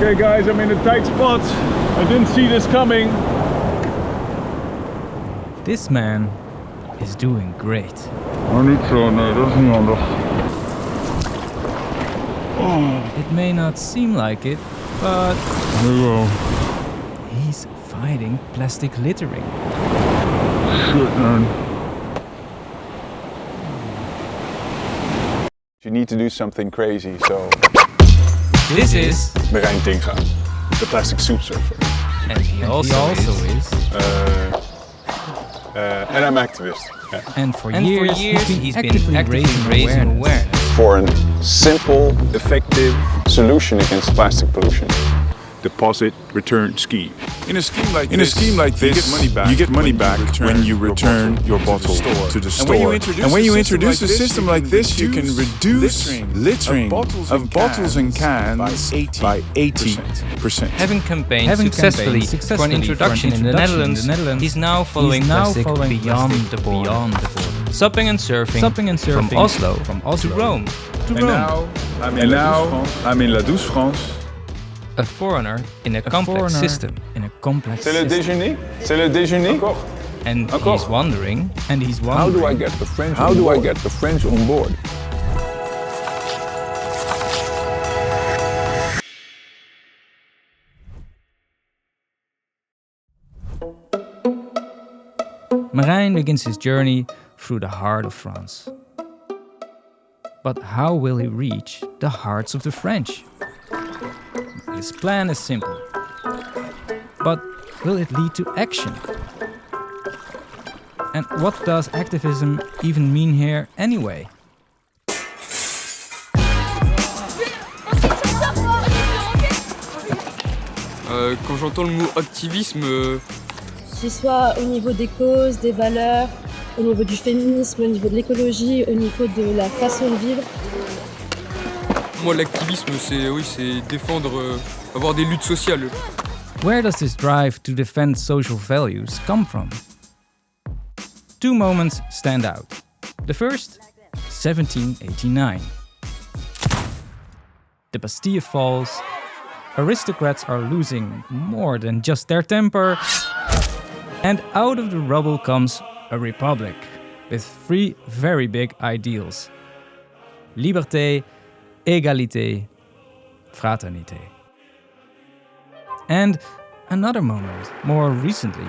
Okay guys, I'm in a tight spot. I didn't see this coming. This man is doing great. Niet zo, nee, dat is niet handig. It may not seem like it, but he's fighting plastic littering. Shit, man. You need to do something crazy, so... This is Merijn Tinga, the plastic soup surfer. and he also is. And I'm activist. Yeah. And for years he's been actively raising awareness. For a simple, effective solution against plastic pollution. Deposit return scheme. In a scheme like this, you get money back when you return your bottle to the store. And when you introduce a system like this, you can reduce littering of bottles and cans by 80%. Having campaigned successfully for an introduction in the Netherlands, he's now following plastic beyond the border. Supping and surfing from Oslo to Rome. And now I'm in La Douce, France. A foreigner in a complex system. C'est le déjeuner? C'est le déjeuner? And he's wondering. How do I get the French on board? Merijn begins his journey through the heart of France. But how will he reach the hearts of the French? His plan is simple. But will it lead to action? And what does activism even mean here anyway? Quand j'entends le mot activisme... Que ce soit au niveau des causes, des valeurs, au niveau du féminisme, au niveau de l'écologie, au niveau de la façon de vivre. Moi, l'activisme, c'est défendre, avoir des luttes sociales. Where does this drive to defend social values come from? Two moments stand out. The first, 1789. The Bastille falls. Aristocrats are losing more than just their temper. And out of the rubble comes a republic with three very big ideals. Liberté, égalité, fraternité. And another moment, more recently,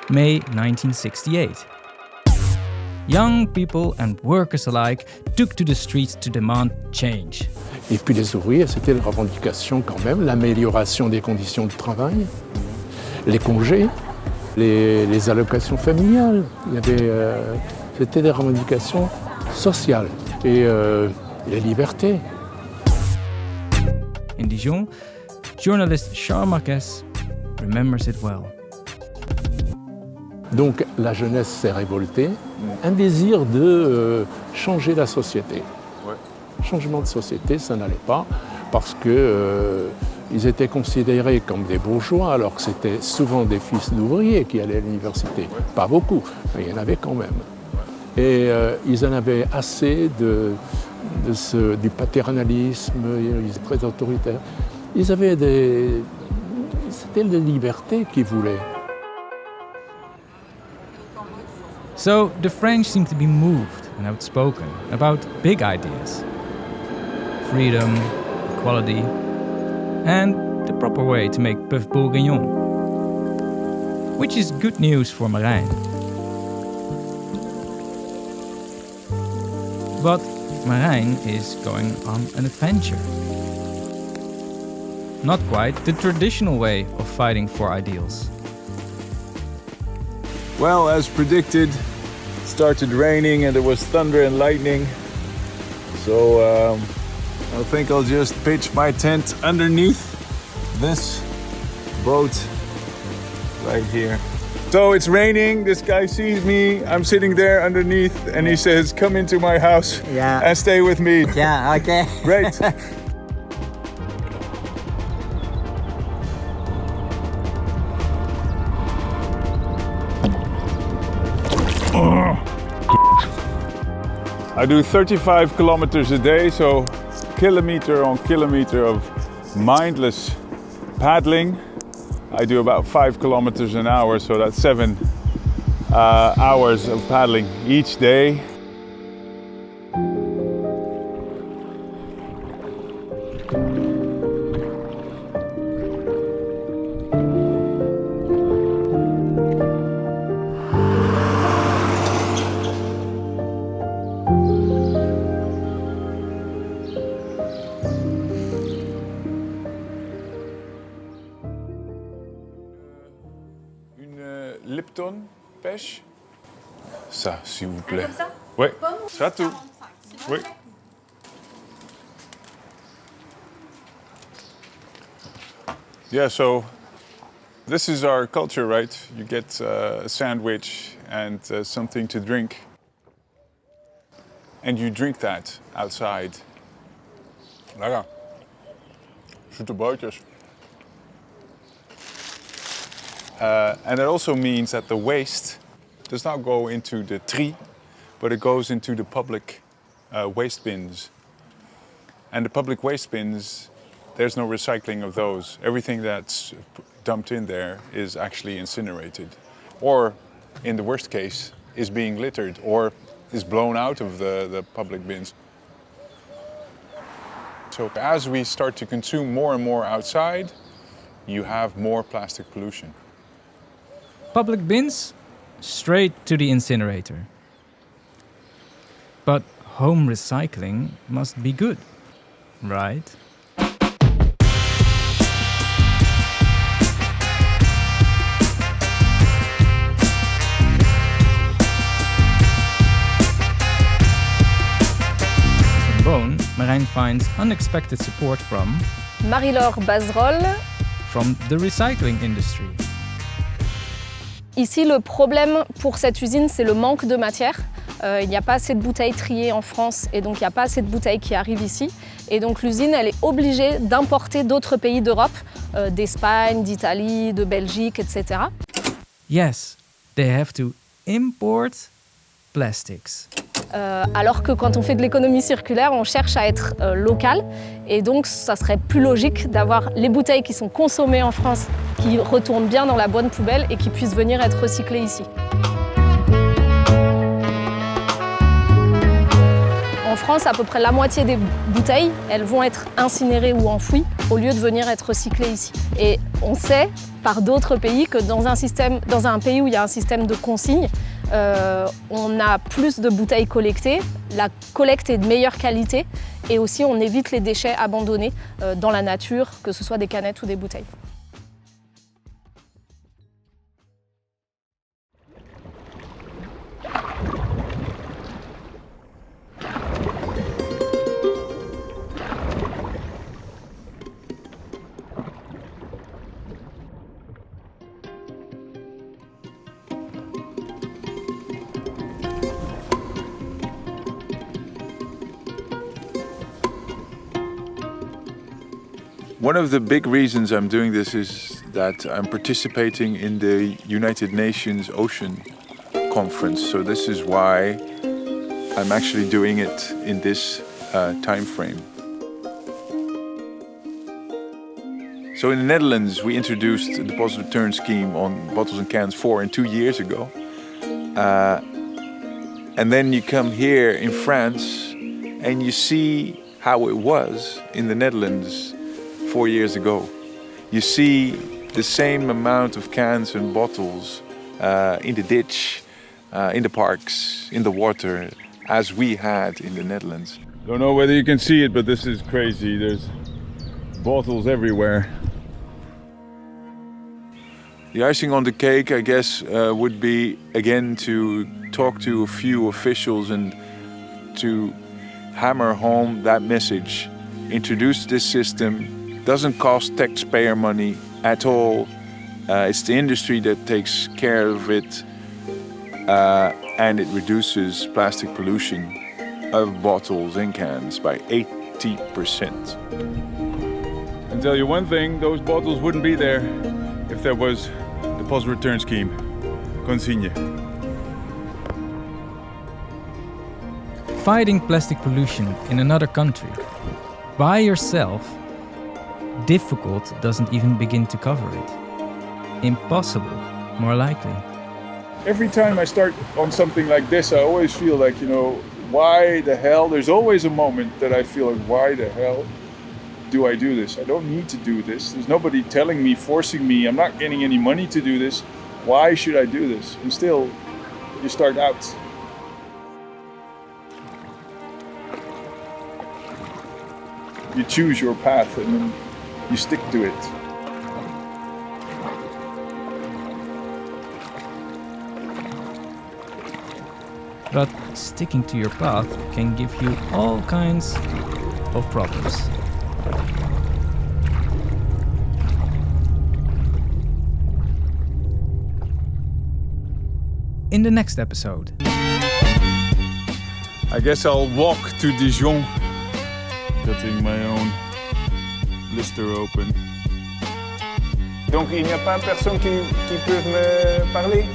May 1968. Young people and workers alike took to the streets to demand change. Et puis les ouvriers, c'était la revendication quand même, l'amélioration des conditions de travail, les congés, les allocations familiales. C'était des revendications sociales et les libertés. In Dijon, journalist Charles Marquez remembers it well. Donc la jeunesse s'est révoltée, un désir de changer la société. Changement de société, ça n'allait pas parce que ils étaient considérés comme des bourgeois alors que c'était souvent des fils d'ouvriers qui allaient à l'université. Pas beaucoup, mais il y en avait quand même. Et ils en avaient assez du paternalisme, ils étaient très autoritaires. Ils avaient c'était des libertés qu'ils voulaient. So the French seem to be moved and outspoken about big ideas. Freedom, equality, and the proper way to make bœuf bourguignon. Which is good news for Merijn. But Merijn is going on an adventure. Not quite the traditional way of fighting for ideals. Well, as predicted, it started raining and there was thunder and lightning. So I think I'll just pitch my tent underneath this boat right here. So it's raining, this guy sees me, I'm sitting there underneath and he says, come into my house and stay with me. Yeah, okay. Great. I do 35 kilometers a day, so kilometer on kilometer of mindless paddling. I do about 5 kilometers an hour, so that's 7 hours of paddling each day. Lipton pêche. Ça, s'il vous plaît. Comme ça? Oui, ça tout. Oui. Yeah, so this is our culture, right? You get a sandwich and something to drink. And you drink that outside. Lekker. Zoete bootjes. And it also means that the waste does not go into the tree, but it goes into the public waste bins. And the public waste bins, there's no recycling of those. Everything that's dumped in there is actually incinerated. Or, in the worst case, is being littered or is blown out of the public bins. So as we start to consume more and more outside, you have more plastic pollution. Public bins, straight to the incinerator. But home recycling must be good, right? In Beaune, Merijn finds unexpected support from Marie-Laure Bazerolles. From the recycling industry. Ici, le problème pour cette usine, c'est le manque de matière. Il n'y a pas assez de bouteilles triées en France et donc il n'y a pas assez de bouteilles qui arrivent ici. Et donc l'usine, elle est obligée d'importer d'autres pays d'Europe, d'Espagne, d'Italie, de Belgique, etc. Yes, they have to import plastics. Alors que quand on fait de l'économie circulaire, on cherche à être local. Et donc, ça serait plus logique d'avoir les bouteilles qui sont consommées en France, qui retournent bien dans la bonne poubelle et qui puissent venir être recyclées ici. En France, à peu près la moitié des bouteilles, elles vont être incinérées ou enfouies au lieu de venir être recyclées ici. Et on sait par d'autres pays que dans un pays où il y a un système de consigne, on a plus de bouteilles collectées, la collecte est de meilleure qualité et aussi on évite les déchets abandonnés dans la nature, que ce soit des canettes ou des bouteilles. One of the big reasons I'm doing this is that I'm participating in the United Nations Ocean Conference. So this is why I'm actually doing it in this time frame. So in the Netherlands, we introduced the deposit return scheme on bottles and cans 4 and 2 years ago. And then you come here in France and you see how it was in the Netherlands 4 years ago. You see the same amount of cans and bottles in the ditch, in the parks, in the water, as we had in the Netherlands. Don't know whether you can see it, but this is crazy. There's bottles everywhere. The icing on the cake, I guess, would be again to talk to a few officials and to hammer home that message. Introduce this system. Doesn't cost taxpayer money at all. It's the industry that takes care of it, and it reduces plastic pollution of bottles and cans by 80%. I'll tell you one thing, those bottles wouldn't be there if there was the deposit return scheme. Consigne. Fighting plastic pollution in another country by yourself Difficult doesn't even begin to cover it. Impossible, more likely. Every time I start on something like this, I always feel like, why the hell? There's always a moment that I feel like, why the hell do I do this? I don't need to do this. There's nobody telling me, forcing me. I'm not getting any money to do this. Why should I do this? And still, you start out. You choose your path and then you stick to it. But sticking to your path can give you all kinds of problems. In the next episode. I guess I'll walk to Dijon, cutting my own blister open. Donc il n'y a pas personne qui peut me parler?